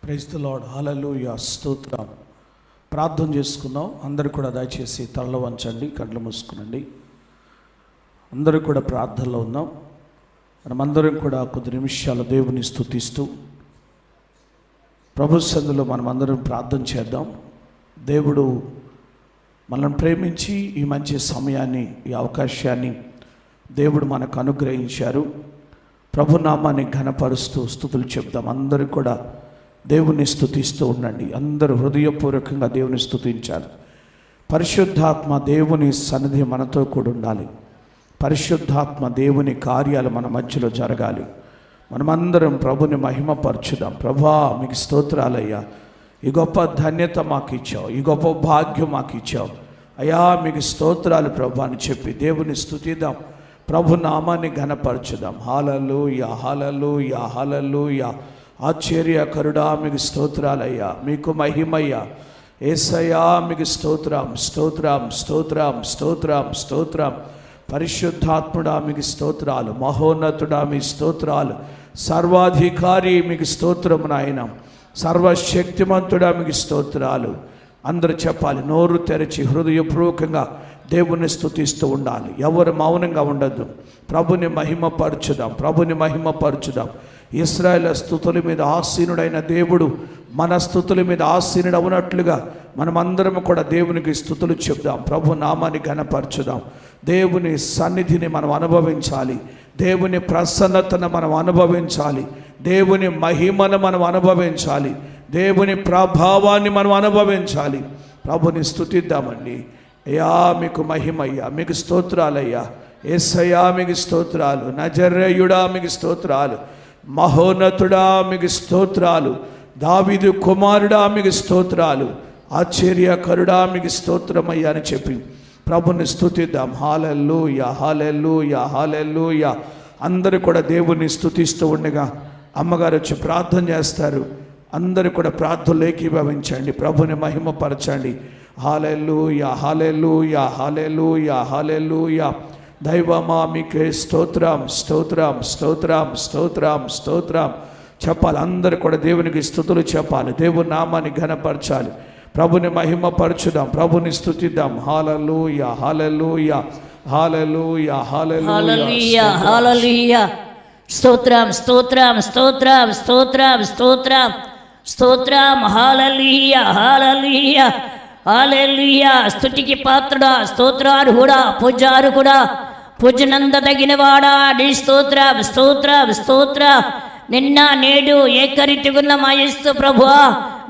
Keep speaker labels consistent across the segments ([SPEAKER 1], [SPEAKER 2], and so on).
[SPEAKER 1] Praise the Lord. హల్లెలూయా, స్తోత్రం. ప్రార్థన చేసుకుందాం. అందరూ కూడా దయచేసి తలలో వంచండి, కళ్ళు మూసుకునండి. అందరూ కూడా ప్రార్థనలో ఉన్నాం. మనమందరం కూడా కొద్ది నిమిషాలు దేవుని స్తుతిస్తూ ప్రభు సన్నిధిలో మనమందరం ప్రార్థన చేద్దాం. దేవుడు మనల్ని ప్రేమించి ఈ మంచి సమయాన్ని, ఈ అవకాశాన్ని దేవుడు మనకు అనుగ్రహించారు. ప్రభునామాన్ని ఘనపరుస్తూ స్తుతులు చెప్దాం. అందరూ కూడా దేవుని స్తుతిస్తూ ఉండండి. అందరూ హృదయపూర్వకంగా దేవుని స్తుతించాలి. పరిశుద్ధాత్మ దేవుని సన్నిధి మనతో కూడా ఉండాలి. పరిశుద్ధాత్మ దేవుని కార్యాలు మన మధ్యలో జరగాలి. మనమందరం ప్రభుని మహిమపరచుదాం. ప్రభా, మీకు స్తోత్రాలయ్యా, ఈ గొప్ప ధన్యత మాకు ఇచ్చావు, ఈ గొప్ప భాగ్యం మాకు ఇచ్చావు అయ్యా, మీకు స్తోత్రాలు ప్రభా అని చెప్పి దేవుని స్తుతిద్దాం. ప్రభు నామాన్ని ఘనపరచుదాం. హల్లెలూయా, హల్లెలూయా, హల్లెలూయా. ఆశ్చర్యకరుడా, మీకు స్తోత్రాలయ్యా, మీకు మహిమయ్యా. యేసయ్యా, మీకు స్తోత్రం, స్తోత్రం, స్తోత్రం, స్తోత్రం, స్తోత్రం. పరిశుద్ధాత్ముడా, మీకు స్తోత్రాలు. మహోన్నతుడా, మీ స్తోత్రాలు. సర్వాధికారి, మీకు స్తోత్రం నాయన. సర్వశక్తిమంతుడా, మీకు స్తోత్రాలు. అందరూ చెప్పాలి, నోరు తెరచి హృదయపూర్వకంగా దేవుని స్తుతిస్తూ ఉండాలి. ఎవరు మౌనంగా ఉండద్దు. ప్రభుని మహిమపరచుదాం, ప్రభుని మహిమపరచుదాం. ఇశ్రాయేలు స్తుతుల మీద ఆసీనుడైన దేవుడు మన స్తుతుల మీద ఆసీనుడు అవునట్లుగా మనమందరం కూడా దేవునికి స్తుతులు చెప్దాం. ప్రభు నామాన్ని ఘనపరచుదాం. దేవుని సన్నిధిని మనం అనుభవించాలి. దేవుని ప్రసన్నతను మనం అనుభవించాలి. దేవుని మహిమను మనం అనుభవించాలి. దేవుని ప్రభావాన్ని మనం అనుభవించాలి. ప్రభుని స్తుతిద్దామండి. అయ్యా, మీకు మహిమయ్యా, మీకు స్తోత్రాలయ్యా. యేసయ్యా, మీకు స్తోత్రాలు. నజరేయుడా, మీకు స్తోత్రాలు. మహోన్నతుడా, మీకు స్తోత్రాలు. దావీదు కుమారుడా, మీకు స్తోత్రాలు. ఆశ్చర్యకరుడా, మీకు స్తోత్రమయ్యా అని చెప్పి ప్రభుని స్తుతిద్దాం. హల్లెలూయా, హల్లెలూయా, హల్లెలూయా. అందరూ కూడా దేవుని స్తుతిస్తూ ఉండగా అమ్మగారు వచ్చి ప్రార్థన చేస్తారు. అందరూ కూడా ప్రార్థనలు ఏకీభవించండి, ప్రభుని మహిమపరచండి. హల్లెలూయా, హల్లెలూయా, హల్లెలూయా, హల్లెలూయా. దైవమా, మీకే స్తోత్రం, స్తోత్రం, స్తోత్రం, స్తోత్రం, స్తోత్రం చెప్పాలి. అందరూ కూడా దేవునికి స్తుతులు చెప్పాలి. దేవుని నామాన్ని ఘనపరచాలి. ప్రభుని మహిమపరచుదాం, ప్రభుని స్తుతిద్దాం. హల్లెలూయా, హల్లెలూయా, హల్లెలూయా, హల్లెలూయా,
[SPEAKER 2] హల్లెలూయా. స్తోత్రం, స్తోత్రం, స్తోత్రం, స్తోత్రం, స్తోత్రం, స్తోత్రం. హల్లెలూయా, హల్లెలూయా, హల్లెలూయా. స్తుతికి పాత్రుడా, స్తోత్రార్హుడా, పూజార్హుడా, పూజనందదగినవాడా, నీ స్తోత్రం, స్తోత్రం, స్తోత్రం. నిన్న నేడు ఏకరీతిగున్న మా యేసు ప్రభువా,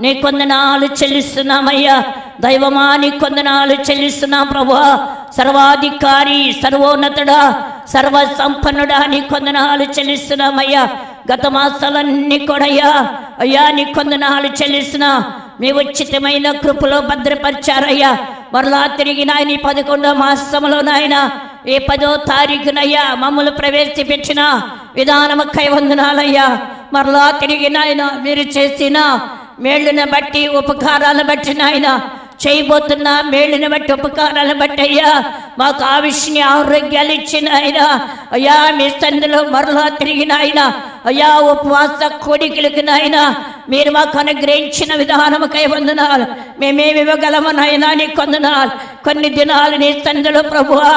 [SPEAKER 2] నీ కొందనాలు చెల్లిస్తున్నామయ్యా. దైవమా, నీ కొందనాలు చెల్లిస్తున్నాం ప్రభువా. సర్వాధికారి, సర్వోన్నతుడా, సర్వ సంపన్నుడా, నీ కొందనాలు చెల్లిస్తున్నామయ్యా. గత మాసాలన్నీ కూడయ్యా అయ్యా, నీ కొందనాలు చెల్లిస్తున్నా. మీ ఉచితమైన కృపలో భద్రపరిచారయ్యా. మరలా తిరిగి నాయన 11వ మాసంలో నాయన ఈ 10వ తారీఖునయ్యా మమ్మల్ని ప్రవేశపెట్టిన విధానముకై వందనాలయ్యా. మరలా తిరిగి నాయన మీరు చేసిన మేళ్ళను బట్టి, ఉపకారాలను బట్టి నాయన, చేయబోతున్న మేళ్ళని బట్టి, ఉపకారాలను బట్టి అయ్యా మాకు ఆవిష్ని ఆరోగ్యాలు ఇచ్చిన ఆయన అయ్యా, మీ సన్నిధిలో మరలా తిరిగిన ఆయన అయ్యా ఉపవాస కోడికలకు నాయన మీరు మాకు అనుగ్రహించిన విధానముకై వందనాలు. మేమేమి ఇవ్వగలము నాయనా, నీ కొందనాలు. కొన్ని దినాలు నీ సన్నిధిలో ప్రభువా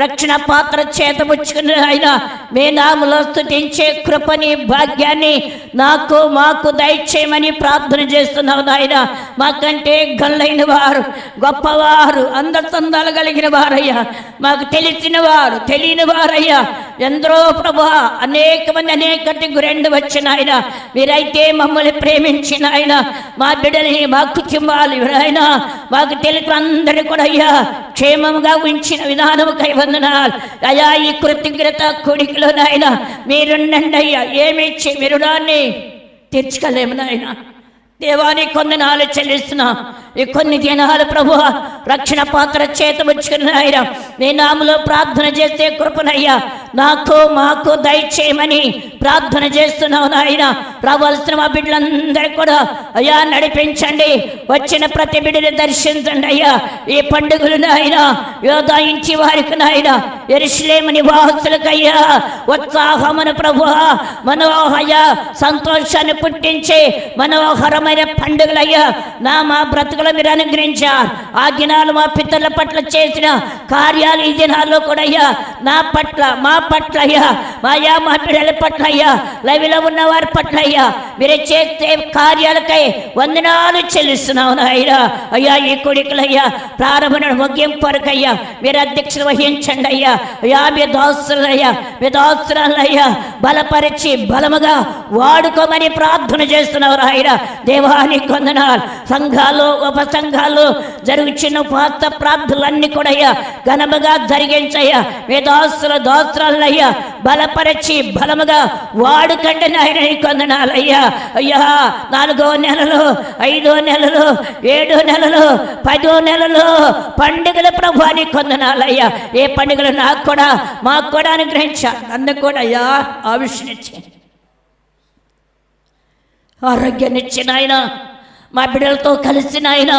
[SPEAKER 2] రక్షణ పాత్ర చేతపుచ్చుకుని ఆయన మీ నామములో స్తుతించే కృపని, భాగ్యాన్ని నాకు మాకు దయచేయమని ప్రార్థన చేస్తున్నావు నాయన. మాకంటే గల్లైన వారు, గొప్పవారు, అందచందాలు కలిగిన వారయ్యా, మాకు తెలిసిన వారు, తెలియని వారయ్యా ఎందరో ప్రభువా అనేక మంది అనేకటి గురెండు వచ్చిన ఆయన మీరైతే మమ్మల్ని ప్రేమించిన ఆయన మా బిడ్డని, మా కుటుంబాలు ఆయన మాకు తెలుసు అందరూ కూడా అయ్యా క్షేమంగా ఉంచిన విధానముకై వందనాలు అయ్యా. ఈ కృతజ్ఞత కొడుకులో నాయన మీరుండండి అయ్యా. ఏమిచ్చి మీరు దాన్ని తీర్చుకోలేము నాయన. దేవానికి కొందనాలు చెల్లిస్తున్నా. ఈ కొన్ని దినాలు ప్రభువా రక్షణ పాత్ర చేతముచ్చుకుని నాయన నీ నామములో ప్రార్థన చేసే కృపనయ్యా నాకు మాకు దయచేయమని ప్రార్థన చేస్తున్నావు నాయన. రావాల్సిన మా బిడ్డలందరూ కూడా అయ్యా నడిపించండి, వచ్చిన ప్రతి బిడ్డని దర్శించండి అయ్యా. ఈ పండుగలు నాయన యోధాయించి వారికి నాయన యెరూషలేము నివాసులకయ్యా ఉత్సాహమున ప్రభువా మనోహయ సంతోషాన్ని పుట్టించే మనోహరమైన పండుగలయ్యా మా బ్రతుకులు మీరు అనుగ్రహించారు. ఆ దినాలు మా పితరుల పట్ల చేసిన కార్యాలు ఈ దినాల్లో కూడా అయ్యా నా పట్ల మా పట్ల అయ్యా మా బిడ్డల పట్ల అయ్యా లైవ్లో ఉన్న వారి పట్ల అయ్యా మీరు చేసే కార్యాలకై వందనాలు చెల్లిస్తున్నావు నాయనా. అయ్యా ఈ కొడుకులయ్యా ప్రారంభ ముగింపు వరకు అయ్యా మీరు అధ్యక్షులు వహించండి అయ్యా. అయ్యా మీ దాసులయ్యా మీ దాసులయ్యా బలపరిచి బలముగా వాడుకోమని ప్రార్థన చేస్తున్నారు ఆయన. దేవానికి వందనాలు. సంఘాలు ఉపసంఘాలు జరుగుతున్న పాత ప్రార్థనలన్నీ కూడా అయ్యా ఘనముగా జరిగించయ్యా. మీ దాసులయ్యా బలపరిచి బలముగా వాడుకండి నాయన కొందనాలయ్యా. అయ్యా 4వ నెలలు 5వ నెలలు 7వ నెలలు 10వ నెలలు పండుగల ప్రభువానికి కొందనాలయ్యా. ఏ పండుగలు నాకు కూడా మాకు కూడా అనుగ్రహించా. నన్ను కూడా అయ్యా ఆవిష్నిచ్చి ఆరోగ్యాన్నిచ్చిన ఆయన మా బిడ్డలతో కలిసిన ఆయన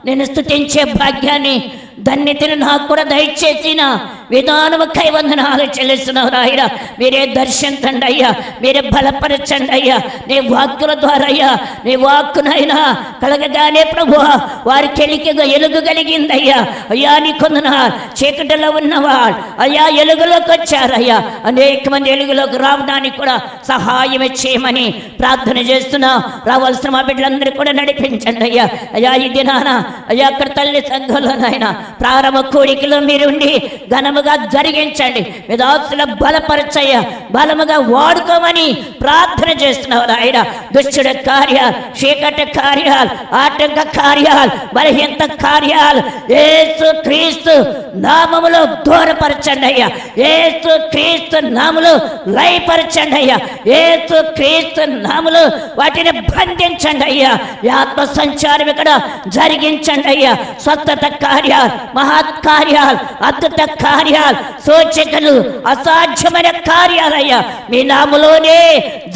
[SPEAKER 2] నేను స్తుతించే భాగ్యాన్ని ధన్యతను నాకు కూడా దయచేసిన విధానముకై వందనాలు చెల్లిస్తున్నావు నాయన. మీరే దర్శించండి అయ్యా, మీరే బలపరచండి అయ్యా. నీ వాక్కుల ద్వారా అయ్యా నీ వాక్కునైనా కలగగానే ప్రభు వారికి ఎలుగు కలిగిందయ్యా. అయ్యా నీ కొందనాలు. చీకటిలో ఉన్నవాడు అయ్యా ఎలుగులోకి వచ్చారయ్యా. అనేక మంది ఎలుగులోకి రావడానికి కూడా సహాయం చేయమని ప్రార్థన చేస్తున్నా. రావాల్సిన మా బిడ్డలందరూ కూడా నడిపించండి అయ్యా. అయ్యా ఈ దినాన అయ్యా అక్కడ తల్లి సంఘంలోనైనా ప్రారంభ కోరికలో మీరుండి ఘనముగా జరిగించండి. విదాసుల బలపరచయ్య బలముగా వాడుకోమని ప్రార్థన చేస్తున్నారు ఆయన. దుష్టుడ కార్యాలు చీకటి కార్యాలు ఆటంక కార్యాలు బలహీనత కార్యాలు యేసు క్రీస్తు నామములో దూరపరచండి అయ్యా. యేసు క్రీస్తు నామములో లయపరచండి అయ్యా. యేసు క్రీస్తు నామములో వాటిని బంధించండి అయ్యా. ఆత్మ సంచారం ఇక్కడ జరిగించండి అయ్యా. స్వస్థత కార్యాలు మహత్ కార్యాలు అద్భుత కార్యాలు సూచకలు అసాధ్యమైన కార్యాలయ్యా మీ నామములోనే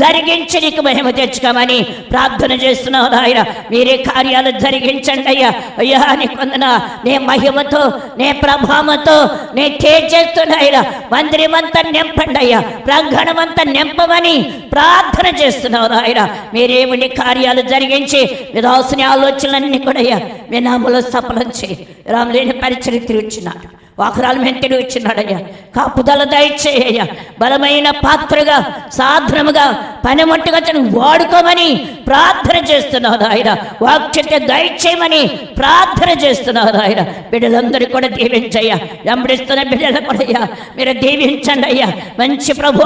[SPEAKER 2] జరిగించి నీకు మహిమ తెచ్చుకోమని ప్రార్థన చేస్తున్నావు నాయన. మీరే కార్యాలు జరిగించండి అయ్యా. అయ్యా నీ కొందన నే మహిమతో నే ప్రభావంతో నే తేజేస్తున్నాయినా మందిరమంతా నింపండి అయ్యా. ప్రాంగణమంతా నింపమని ప్రార్థన చేస్తున్నావు నాయన. మీరేమిటి కార్యాలు జరిగించి విదాసుని ఆలోచనలన్నీ కూడా అయ్యా మీ నామములో సఫలం చేయి. రాములేని పరిచయం తిరిగిచ్చినాడు, వాకరాలు మెంటిని ఇచ్చినాడయ్యా. కాపుదల దయచేయ్యా. బలమైన పాత్రగా సాధనముగా పనిముట్టుగా వాడుకోమని ప్రార్థన చేస్తున్నావు ఆయన. వాక్యత దయచేయమని ప్రార్థన చేస్తున్నావు ఆయన. బిడ్డలందరూ కూడా దీవించయ్యా. వెంబడిస్తున్న బిడ్డలు కూడా అయ్యా మీరు దీవించండి అయ్యా. మంచి ప్రభు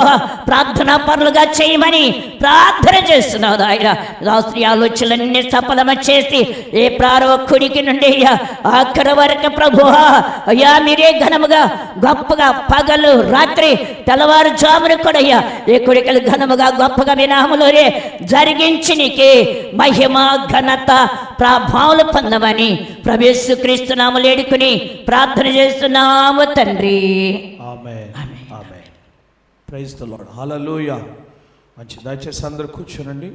[SPEAKER 2] ప్రార్థనా పరులుగా చేయమని ప్రార్థన చేస్తున్నావు ఆయన. రాత్రి ఆలోచనలన్నీ సఫలమ చేసి ఏ ప్రారంభకుడికి నుండి అయ్యా ఆఖరి వరకు ప్రభు అయ్యా మీరే ఘనముగా గొప్పగా పగలు రాత్రి తెల్లవారుజామున కూడా అయ్యా ఏ కొడుకలు ఘనముగా గొప్పగా వినామలోనే జరిగించి నీకే మహిమ ఘనత ప్రభావాలు పొందమని ప్రభు యేసు క్రీస్తు నామములో వేడుకొని ప్రార్థన చేస్తున్నాము తండ్రి.
[SPEAKER 1] Amen amen. Praise the Lord. Hallelujah. మంచి దయచేసి అందరూ కూర్చోనండి.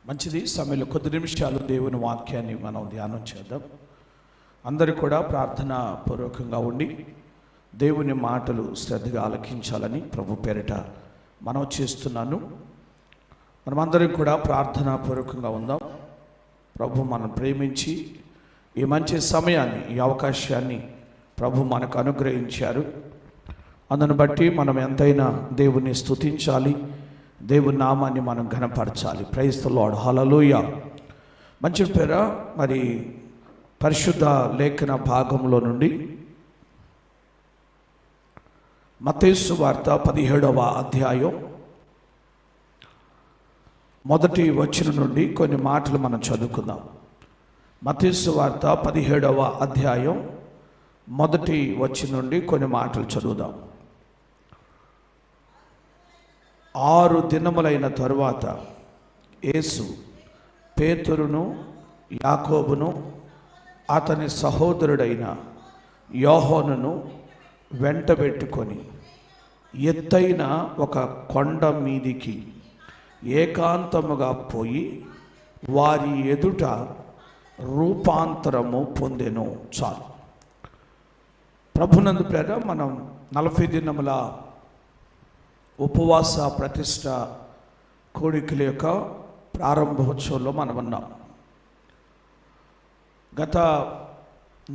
[SPEAKER 1] మంచిది. సమయంలో కొద్ది నిమిషాలు దేవుని వాక్యాన్ని మనం ధ్యానం చేద్దాం. అందరూ కూడా ప్రార్థనా పూర్వకంగా ఉండి దేవుని మాటలు శ్రద్ధగా ఆలకించాలని ప్రభు పేరిట మనం చేస్తున్నాను. మనమందరం కూడా ప్రార్థనా పూర్వకంగా ఉందాం. ప్రభు మనం ప్రేమించి ఈ మంచి సమయాన్ని ఈ అవకాశాన్ని ప్రభు మనకు అనుగ్రహించారు. అందును బట్టి మనం ఎంతైనా దేవుని స్తుతించాలి, దేవుని నామాన్ని మనం ఘనపరచాలి. Praise the Lord. హల్లెలూయా. మంచి పేర మరి పరిశుద్ధ లేఖన భాగంలో నుండి మత్తయి సువార్త 17వ అధ్యాయం మొదటి వచనం నుండి కొన్ని మాటలు మనం చదువుకుందాం. మత్తయి సువార్త 17వ అధ్యాయం మొదటి వచనం నుండి కొన్ని మాటలు చదువుదాం. 6 దినములైన తరువాత యేసు పేతురును, యాకోబును, అతని సహోదరుడైన యోహానును వెంటబెట్టుకొని ఎత్తైన ఒక కొండ మీదికి ఏకాంతముగా పోయి వారి ఎదుట రూపాంతరము పొందెను. చాలు. ప్రభునందు ప్రేర మనం 40 దినముల ఉపవాస ప్రతిష్ట కోడికల యొక్క ప్రారంభోత్సవంలో మనం ఉన్నాం. గత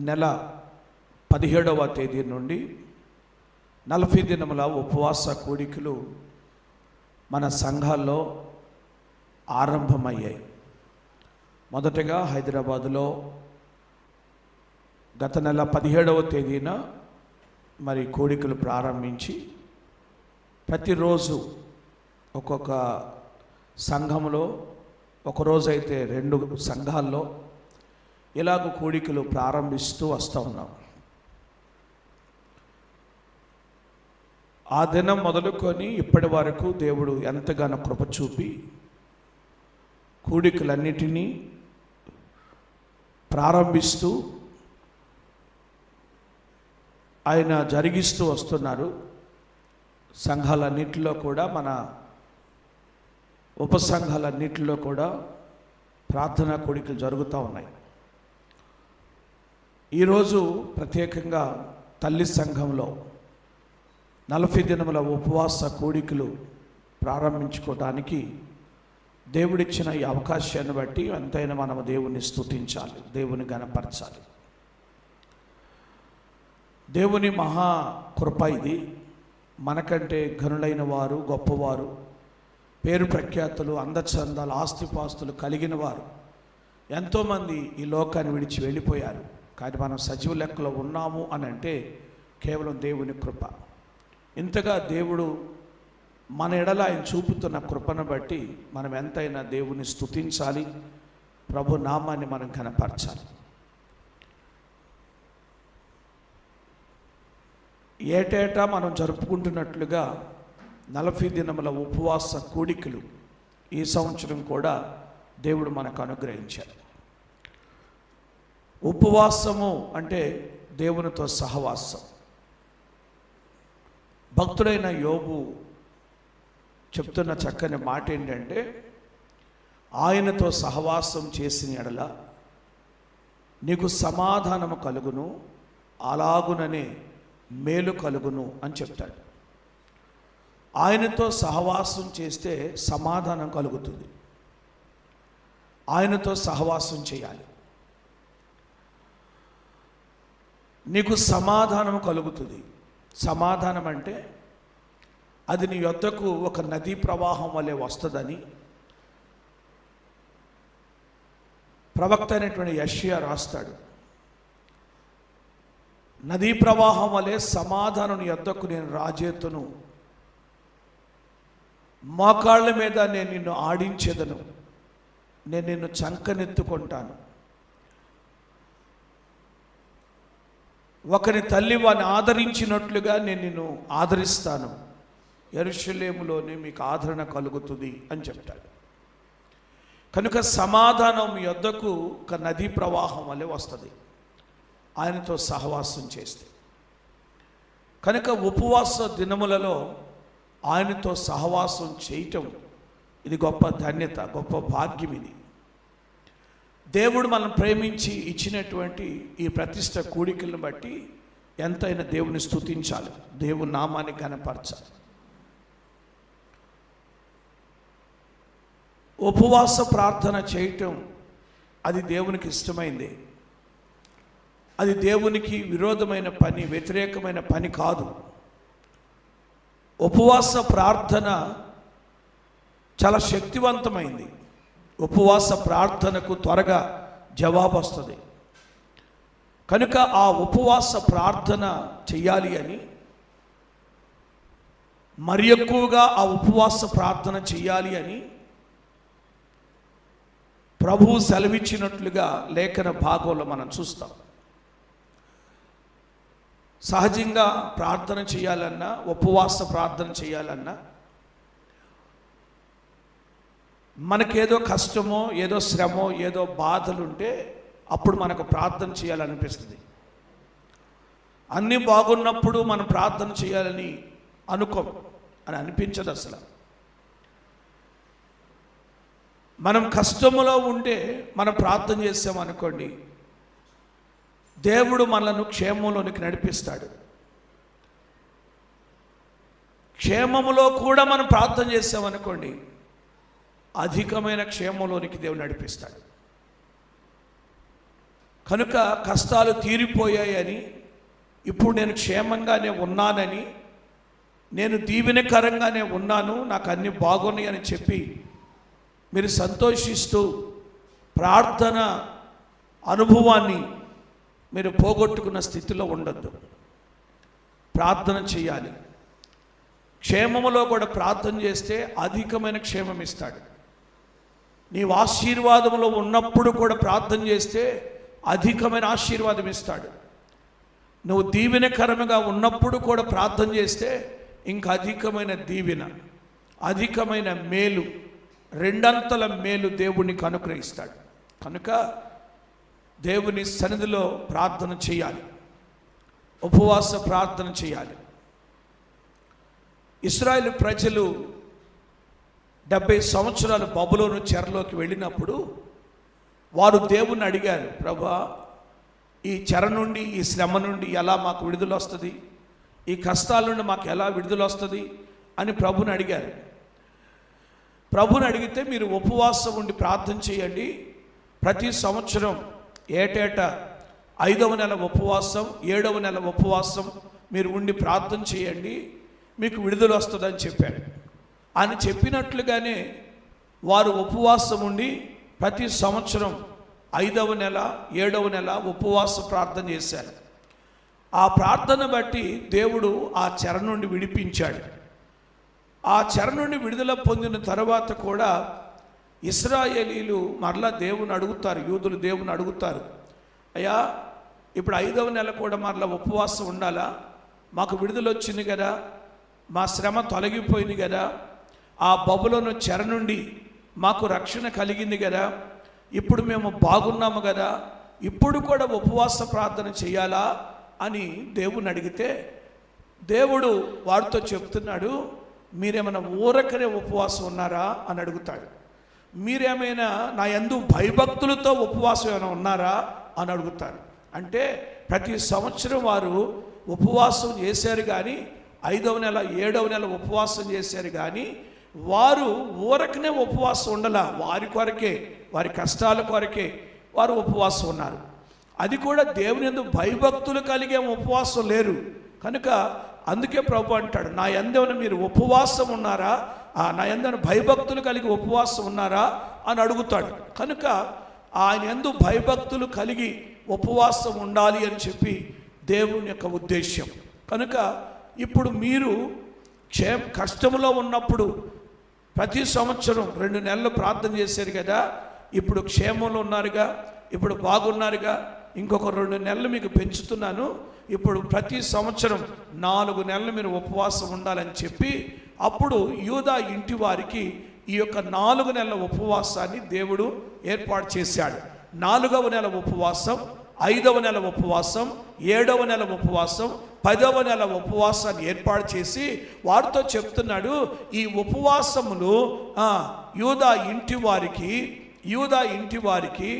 [SPEAKER 1] నెల 17వ తేదీ నుండి 40 దినముల ఉపవాస కోడికలు మన సంఘాల్లో ఆరంభమయ్యాయి. మొదటగా హైదరాబాదులో గత నెల 17వ తేదీన మరి కోడికలు ప్రారంభించి ప్రతిరోజు ఒక్కొక్క సంఘంలో, ఒకరోజైతే 2 సంఘాల్లో ఇలాగ కోడికలు ప్రారంభిస్తూ వస్తూ ఉన్నాం. ఆ దినం మొదలుకొని ఇప్పటి వరకు దేవుడు ఎంతగానో కృప చూపి కూడికలన్నిటినీ ప్రారంభిస్తూ ఆయన జరిగిస్తూ వస్తున్నారు. సంఘాలన్నిటిలో కూడా, మన ఉపసంఘాలన్నిటిలో కూడా ప్రార్థనా కోడికలు జరుగుతూ ఉన్నాయి. ఈరోజు ప్రత్యేకంగా తల్లి సంఘంలో 40 దినముల ఉపవాస కోడికలు ప్రారంభించుకోవడానికి దేవుడిచ్చిన ఈ అవకాశాన్ని బట్టి ఎంతైనా మనము దేవుని స్తుతించాలి, దేవుని గణపరచాలి. దేవుని మహా కృప ఇది. మనకంటే ఘనులైన వారు, గొప్పవారు, పేరు ప్రఖ్యాతులు, అందచందాలు, ఆస్తిపాస్తులు కలిగిన వారు ఎంతోమంది ఈ లోకాన్ని విడిచి వెళ్ళిపోయారు. కానీ మనం సజీవ లెక్కలో ఉన్నాము అని అంటే కేవలం దేవుని కృప. ఇంతగా దేవుడు మన ఎడల ఆయన చూపుతున్న కృపను బట్టి మనం ఎంతైనా దేవుని స్తుతించాలి, ప్రభు నామాన్ని మనం కనపరచాలి. ఏటేటా మనం జరుపుకుంటున్నట్లుగా 40 దినముల ఉపవాస కూడికలు ఈ సంవత్సరం కూడా దేవుడు మనకు అనుగ్రహించాడు. ఉపవాసము అంటే దేవునితో సహవాసం. భక్తుడైన యోబు చెప్తున్న చక్కని మాట ఏంటంటే, ఆయనతో సహవాసం చేసిన ఎడల నీకు సమాధానము కలుగును, అలాగుననే మేలు కలుగును అని చెప్తాడు. ఆయనతో సహవాసం చేస్తే సమాధానం కలుగుతుంది. ఆయనతో సహవాసం చేయాలి, నీకు సమాధానం కలుగుతుంది. సమాధానం అంటే అది నీ యొద్దకు ఒక నదీ ప్రవాహం వలె వస్తుందని ప్రవక్త అయినటువంటి యెషయా రాస్తాడు. నదీ ప్రవాహం వలె సమాధానం నీ యొద్దకు నేను రాజేతును, మోకాళ్ళ మీద నేను నిన్ను ఆడించెదను, నేను నిన్ను చంకనెత్తుకుంటాను. ఒకరి తల్లి వాని ఆదరించినట్లుగా నేను నిన్ను ఆదరిస్తాను, యెరూషలేములోనే మీకు ఆదరణ కలుగుతుంది అని చెప్తాడు. కనుక సమాధానం మీ యొద్దకు ఒక నదీ ప్రవాహం వలె వస్తుంది ఆయనతో సహవాసం చేస్తే. కనుక ఉపవాస దినములలో ఆయనతో సహవాసం చేయటం ఇది గొప్ప ధన్యత, గొప్ప భాగ్యం. ఇది దేవుడు మనం ప్రేమించి ఇచ్చినటువంటి ఈ ప్రతిష్ట కూడికలను బట్టి ఎంతైనా దేవుని స్తుతించాలి, దేవుని నామాన్ని కనపరచాలి. ఉపవాస ప్రార్థన చేయటం అది దేవునికి ఇష్టమైంది. అది దేవునికి విరోధమైన పని, వ్యతిరేకమైన పని కాదు. ఉపవాస ప్రార్థన చాలా శక్తివంతమైంది. ఉపవాస ప్రార్థనకు త్వరగా జవాబు వస్తుంది. కనుక ఆ ఉపవాస ప్రార్థన చెయ్యాలి అని, మరి ఎక్కువగా ఆ ఉపవాస ప్రార్థన చెయ్యాలి అని ప్రభువు సెలవిచ్చినట్లుగా లేఖన భాగంలో మనం చూస్తాం. సహజంగా ప్రార్థన చేయాలన్నా, ఉపవాస ప్రార్థన చేయాలన్నా మనకేదో కష్టమో, ఏదో శ్రమో, ఏదో బాధలుంటే అప్పుడు మనకు ప్రార్థన చేయాలనిపిస్తుంది. అన్నీ బాగున్నప్పుడు మనం ప్రార్థన చేయాలని అని అనిపించదు అసలు. మనం కష్టములో ఉంటే మనం ప్రార్థన చేసామనుకోండి, దేవుడు మనలను క్షేమంలోనికి నడిపిస్తాడు. క్షేమములో కూడా మనం ప్రార్థన చేసామనుకోండి, అధికమైన క్షేమంలోనికి దేవుడు నడిపిస్తాడు. కనుక కష్టాలు తీరిపోయాయని, ఇప్పుడు నేను క్షేమంగానే ఉన్నానని, నేను దీవెనకరంగానే ఉన్నాను, నాకు అన్నీ బాగున్నాయి అని చెప్పి మీరు సంతోషిస్తూ ప్రార్థన అనుభవాన్ని మీరు పోగొట్టుకున్న స్థితిలో ఉండొద్దు. ప్రార్థన చేయాలి. క్షేమములో కూడా ప్రార్థన చేస్తే అధికమైన క్షేమం ఇస్తాడు. నీవు ఆశీర్వాదంలో ఉన్నప్పుడు కూడా ప్రార్థన చేస్తే అధికమైన ఆశీర్వాదం ఇస్తాడు. నువ్వు దీవెనకరముగా ఉన్నప్పుడు కూడా ప్రార్థన చేస్తే ఇంకా అధికమైన దీవెన, అధికమైన మేలు, రెండంతల మేలు దేవునికి అనుగ్రహిస్తాడు. కనుక దేవుని సన్నిధిలో ప్రార్థన చేయాలి, ఉపవాస ప్రార్థన చేయాలి. ఇశ్రాయేలు ప్రజలు 70 సంవత్సరాలు బబులోను చెరలోకి వెళ్ళినప్పుడు వారు దేవుణ్ణి అడిగారు, ప్రభా, ఈ చెర నుండి, ఈ శ్రమ నుండి ఎలా మాకు విడుదల వస్తుంది, ఈ కష్టాల నుండి మాకు ఎలా విడుదల వస్తుంది అని ప్రభుని అడిగారు. ప్రభుని అడిగితే మీరు ఉపవాసం ఉండి ప్రార్థన చేయండి. ప్రతి సంవత్సరం ఏటేటా 5వ నెల ఉపవాసం, 7వ నెల ఉపవాసం మీరు ఉండి ప్రార్థన చేయండి, మీకు విడుదల వస్తుందని చెప్పాడు. అని చెప్పినట్లుగానే వారు ఉపవాసం ఉండి ప్రతి సంవత్సరం 5వ నెల, 7వ నెల ఉపవాస ప్రార్థన చేశారు. ఆ ప్రార్థన బట్టి దేవుడు ఆ చెర నుండి విడిపించాడు. ఆ చెర నుండి విడుదల పొందిన తర్వాత కూడా ఇశ్రాయేలీలు మరలా దేవుని అడుగుతారు, యూదులు దేవుని అడుగుతారు, అయ్యా ఇప్పుడు 5వ నెల కూడా మరలా ఉపవాసం ఉండాలా, మాకు విడుదల వచ్చింది కదా, మా శ్రమ తొలగిపోయింది కదా, ఆ బబులోను చెర నుండి మాకు రక్షణ కలిగింది కదా, ఇప్పుడు మేము బాగున్నాము కదా, ఇప్పుడు కూడా ఉపవాస ప్రార్థన చేయాలా అని దేవుని అడిగితే దేవుడు వారితో చెప్తున్నాడు, మీరేమైనా ఊరకనే ఉపవాసం ఉన్నారా అని అడుగుతాడు. మీరేమైనా నా యందు భయభక్తులతో ఉపవాసం ఏమైనా ఉన్నారా అని అడుగుతారు. అంటే ప్రతి సంవత్సరం వారు ఉపవాసం చేశారు, కానీ 5వ నెల, 7వ నెల ఉపవాసం చేశారు, కానీ వారు ఊరకనే ఉపవాసం ఉండలా, వారి కొరకే, వారి కష్టాల కొరకే వారు ఉపవాసం ఉన్నారు. అది కూడా దేవుని యందు భయభక్తులు కలిగే ఉపవాసం లేరు. కనుక అందుకే ప్రభు అంటాడు, నా యందేమైనా మీరు ఉపవాసం ఉన్నారా, నా యందేమైనా భయభక్తులు కలిగి ఉపవాసం ఉన్నారా అని అడుగుతాడు. కనుక ఆయన యందు భయభక్తులు కలిగి ఉపవాసం ఉండాలి అని చెప్పి దేవుని యొక్క ఉద్దేశ్యం. కనుక ఇప్పుడు మీరు కష్టంలో ఉన్నప్పుడు ప్రతి సంవత్సరం 2 నెలలు ప్రార్థన చేశారు కదా, ఇప్పుడు క్షేమంలో ఉన్నారుగా, ఇప్పుడు బాగున్నారుగా, ఇంకొక 2 నెలలు మీకు పెంచుతున్నాను, ఇప్పుడు ప్రతి సంవత్సరం 4 నెలలు మీరు ఉపవాసం ఉండాలని చెప్పి అప్పుడు యూదా ఇంటి వారికి ఈ యొక్క 4 నెలల ఉపవాసాన్ని దేవుడు ఏర్పాటు చేశాడు. 4వ నెల ఉపవాసం, 5వ నెల ఉపవాసం, 7వ నెల ఉపవాసం, 10వ నెల ఉపవాసాన్ని ఏర్పాటు చేసి వారితో చెప్తున్నాడు, ఈ ఉపవాసములు యూదా ఇంటి వారికి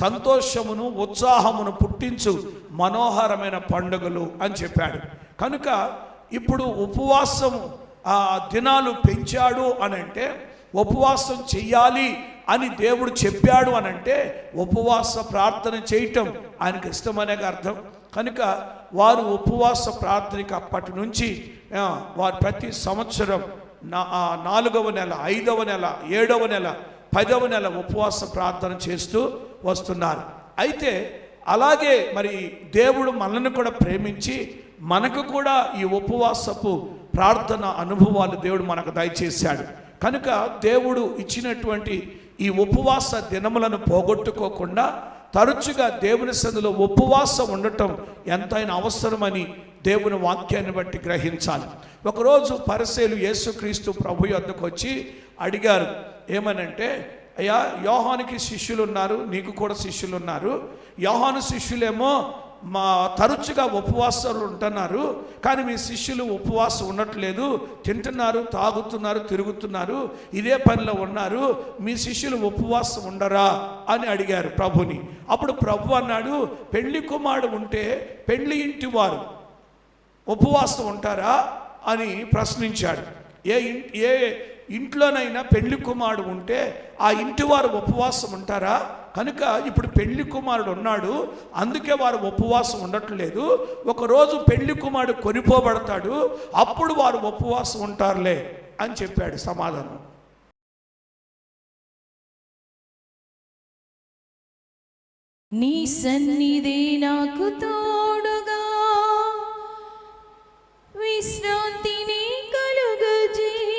[SPEAKER 1] సంతోషమును, ఉత్సాహమును పుట్టించు మనోహరమైన పండుగలు అని చెప్పాడు. కనుక ఇప్పుడు ఉపవాసము దినాలు పెంచాడు అనంటే, ఉపవాసం చెయ్యాలి అని దేవుడు చెప్పాడు అనంటే ఉపవాస ప్రార్థన చేయటం ఆయనకు ఇష్టమనేది అర్థం. కనుక వారు ఉపవాస ప్రార్థనకి అప్పటి నుంచి వారు ప్రతి సంవత్సరం 4వ నెల, 5వ నెల, 7వ నెల, 10వ నెల ఉపవాస ప్రార్థన చేస్తూ వస్తున్నారు. అయితే అలాగే మరి దేవుడు మనల్ని కూడా ప్రేమించి మనకు కూడా ఈ ఉపవాసపు ప్రార్థన అనుభవాలు దేవుడు మనకు దయచేశాడు. కనుక దేవుడు ఇచ్చినటువంటి ఈ ఉపవాస దినములను పోగొట్టుకోకుండా తరచుగా దేవుని సన్నిధిలో ఉపవాసం ఉండటం ఎంతైనా అవసరమని దేవుని వాక్యాన్ని బట్టి గ్రహించాలి. ఒకరోజు పరిసయ్యులు యేసుక్రీస్తు ప్రభు యొద్దకు వచ్చి అడిగారు, ఏమనంటే, అయ్యా, యోహానుకి శిష్యులు ఉన్నారు, నీకు కూడా శిష్యులు ఉన్నారు. యోహాను శిష్యులేమో తరచుగా ఉపవాసాలు ఉంటున్నారు, కానీ మీ శిష్యులు ఉపవాసం ఉండట్లేదు, తింటున్నారు, తాగుతున్నారు, తిరుగుతున్నారు, ఇదే పనిలో ఉన్నారు. మీ శిష్యులు ఉపవాసం ఉండరా అని అడిగారు ప్రభుని. అప్పుడు ప్రభు అన్నాడు, పెళ్లి కుమారుడు ఉంటే పెళ్లి ఇంటి వారు ఉపవాసం ఉంటారా అని ప్రశ్నించాడు. ఏ ఇంట్లోనైనా పెళ్లి కుమారుడు ఉంటే ఆ ఇంటి వారు ఉపవాసం ఉంటారా? కనుక ఇప్పుడు పెళ్లి కుమారుడు ఉన్నాడు, అందుకే వారు ఉపవాసం ఉండట్లేదు. ఒకరోజు పెళ్లి కుమారుడు కొనిపోబడతాడు, అప్పుడు వారు ఉపవాసం ఉంటారులే అని చెప్పాడు సమాధానం.
[SPEAKER 3] నీ సన్నిధి నాకు తోడుగా విశ్రాంతిని కలుగజేయగా,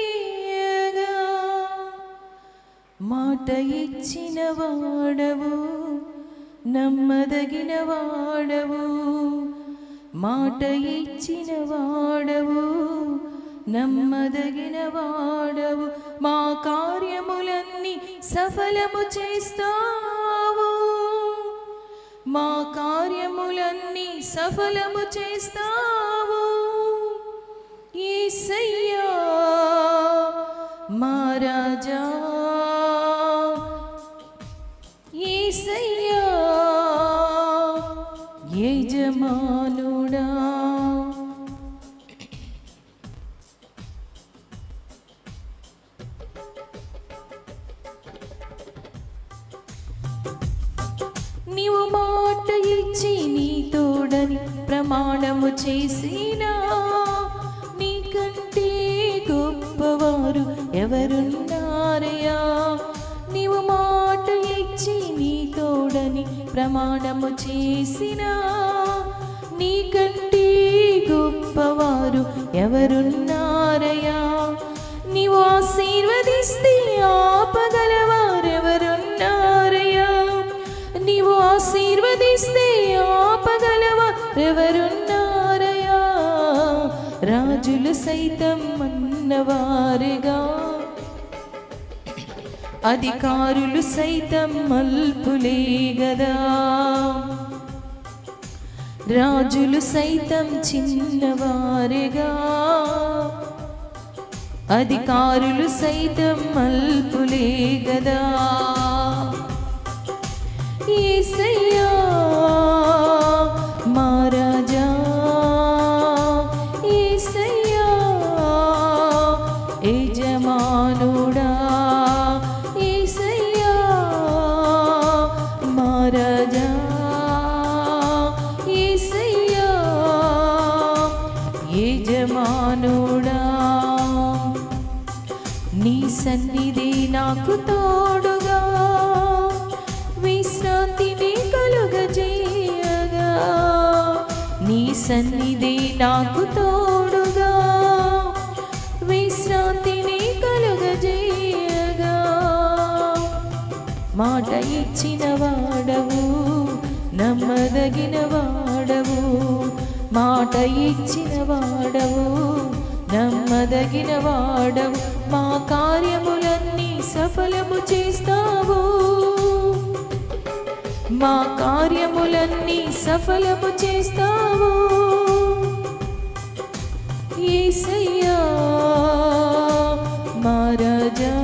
[SPEAKER 3] మాట ఇచ్చిన వాడవు, నమ్మదగిన వాడవు, మాట ఇచ్చిన వాడవు, నమ్మదగిన వాడవు. మా కార్యములన్నీ సఫలము చేస్తావు, మా కార్యములన్నీ సఫలము చేస్తావు. యేసయ్యా మా రాజా, యేసయ్యా యజమానుడా. నీవు మాట ఇచ్చి నీ తోడని ప్రమాణము చేసినా, నీకంటే గొప్పవారు ఎవరున్నారయ్యా. నీవు మాట ఇచ్చి నీ తోడని ప్రమాణము చేసినా, నీకంటే గొప్పవారు ఎవరున్నారయ్యా. నీవు ఆశీర్వదిస్తే ఆపగలవారెవరున్నారయ్యా, నీవు ఆశీర్వదిస్తే ఆపగలవారెవరున్నారయ్యా. రాజులు సైతం అన్నవారుగా, అధికారులు సైతం అల్పులే గదా. రాజులు సైతం చిన్నవారుగా, అధికారులు సైతం అల్పులే గదా. యేసయ్యా మా రాజా, యేసయ్యా యజమానుడా, యేసయ్యా మా రాజా, యేసయ్యా యజమానుడా. నీ సన్నిధి నాకు తోడుగా విశ్రాంతిని కలుగజేయగా, నీ సన్నిధి నాకు తోడుగా విశ్రాంతిని కలుగజేయగా. మాట ఇచ్చిన వాడవు, నమ్మదగిన వాడవు, మాట ఇచ్చిన వాడవు, నమ్మదగిన వాడవు. మా కార్యములన్నీ సఫలము చేస్తావు, మా కార్యములన్నీ సఫలము చేస్తావు. యేసయ్యా మా రాజా,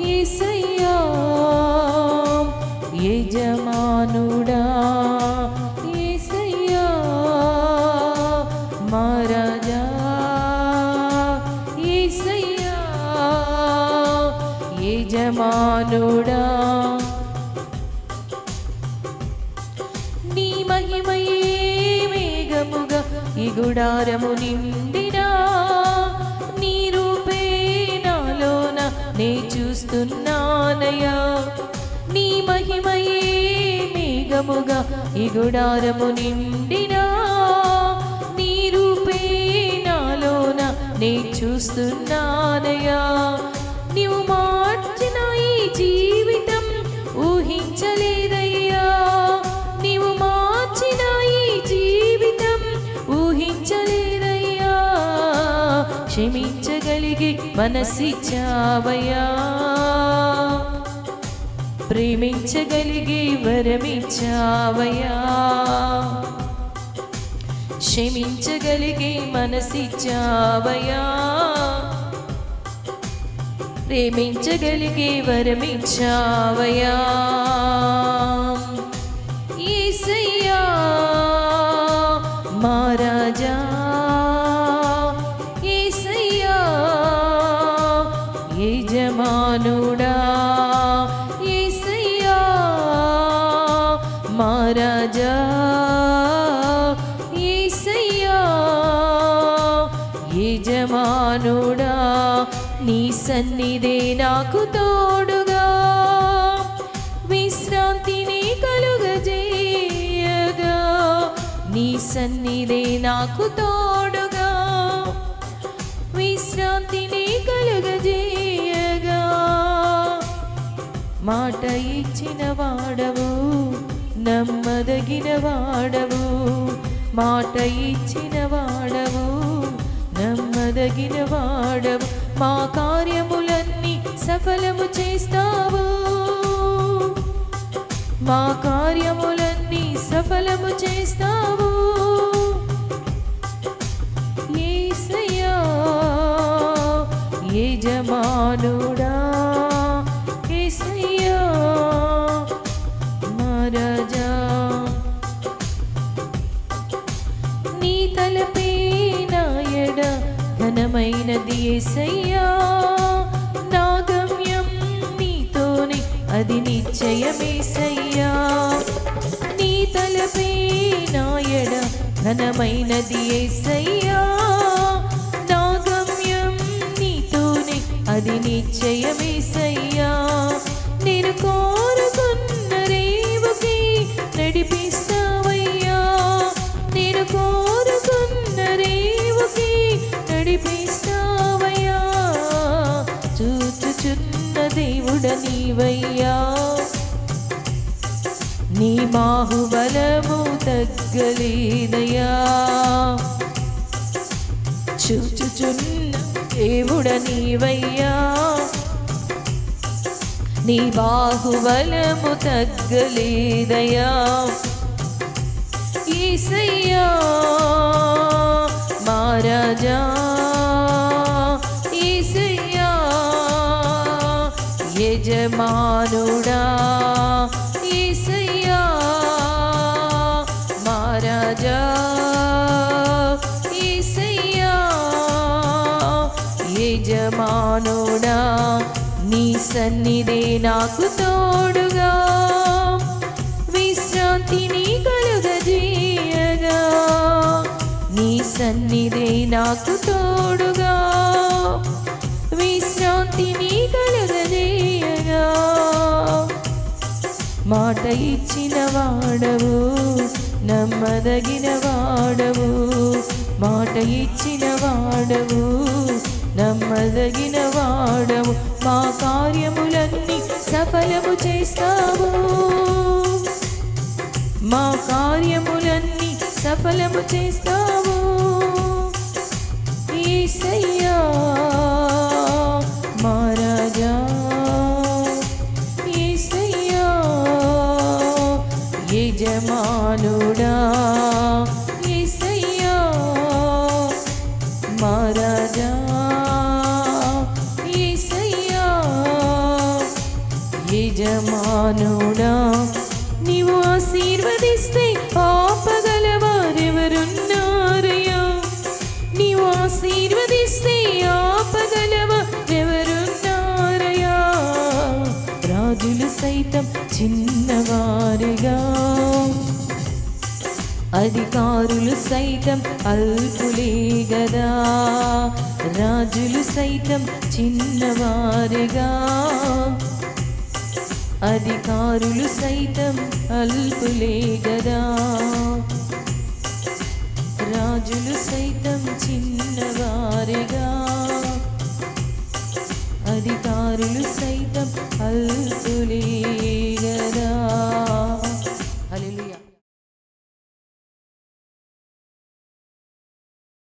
[SPEAKER 3] యేసయ్యా యజమానుడా, యేసయ్యా మా రాజా, యేసయ్యా యజమానుడా. నీ మహిమయే మేఘముగా ఈ గుడారము నిండినా, నీ రూపే నాలోన నే చూస్తున్నానయ్యా. నీ మహిమయే మేఘముగా ఈ గుడారము నిండినా, నీ రూపే నాలోన నే చూస్తున్నానయ్యా. నీవు మార్చిన ఈ జీవితం ఊహించలేదయ్యా, నీవు మార్చిన ఈ జీవితం ప్రేమించగలిగే మనసిచ్చావయ్యా, ప్రేమించగలిగే వరమిచ్చావయ్యా, క్షమించగలిగే మనసిచ్చావయ్యా, ప్రేమించగలిగే వరమిచ్చావయ్యా. యేసయ్యా మా రాజా, యేసయ్యా యజమానుడా, యేసయ్యా మా రాజా, యేసయ్యా యజమానుడా. నీ సన్నిధే నాకు తోడుగా విశ్రాంతిని కలుగజేయగా, నీ సన్నిధే నాకు తోడుగా విశ్రాంతిని కలుగజేయగా. మాట ఇచ్చిన వాడవు, నమ్మదగిన వాడవు, మాట ఇచ్చిన వాడవు, నమ్మదగిన వాడవు. మా కార్యములన్నీ సఫలము చేస్తావు, మా కార్యములన్నీ సఫలము చేస్తావు. యేసయ్యా యజమానుడా, యేసయ్యా మా రాజా. నీ తలపే నా ఎడ ఘనమైనది యేసయ్యా, నా గమ్యం నీతోనే అది నిశ్చయమేసయ్యా. నీ తలపే నా ఎడ ఘనమైనది యేసయ్యా, నా గమ్యం నీతోనే అది నిశ్చయమేసయ్యా. నేను కోరుకున్న రేవుకి నడిపిస్తావయ్యా, నేను కోరుకున్న రేవుకి నడిపిస్తావయ్యా. చూచుచున్న దేవుడ నీవయ్యా, నీ బాహుబలము తగ్గలేదయ్యా. చూచుచున్న దేవుడ నీవయ్యా, నీ బాహుబలము తగ్గలేదయ్యా. యేసయ్యా మా రాజా, యేసయ్యా యజమానుడా, యేసయ్యా మా రాజా, యేసయ్యా యజమానుడా. నీ సన్నిధే నాకు తోడుగా విశ్రాంతిని కలుగజేయగా, నీ సన్నిధే నాకు తోడుగా విశ్రాంతిని కలుగజేయగా. మాట ఇచ్చిన వాడవు, నమ్మదగిన వాడవు, మాట ఇచ్చిన వాడవు, నమ్మదగిన వాడవు. మా కార్యములన్నీ సఫలము చేస్తావు, మా కార్యములన్నీ సఫలము చేస్తావు. యేసయ్యా మా రాజా, యేసయ్యా యజమానుడా, యేసయ్యా మా రాజా, యేసయ్యా యజమానుడా. నీవు ఆశీర్వదిస్తే ఆపగలవారెవరున్నారయ్యా, నీవు ఆశీర్వదిస్తే ఆపగలవారెవరున్నారయ్యా. రాజులు సైతం చిన్నవారుగా, అధికారులు సైతం అల్పులే గదా. రాజులు సైతం చిన్నవారుగా, అధికారులు సైతం అల్పులే గదా. రాజులు సైతం చిన్నవారుగా, అధికారులు సైతం అల్పులే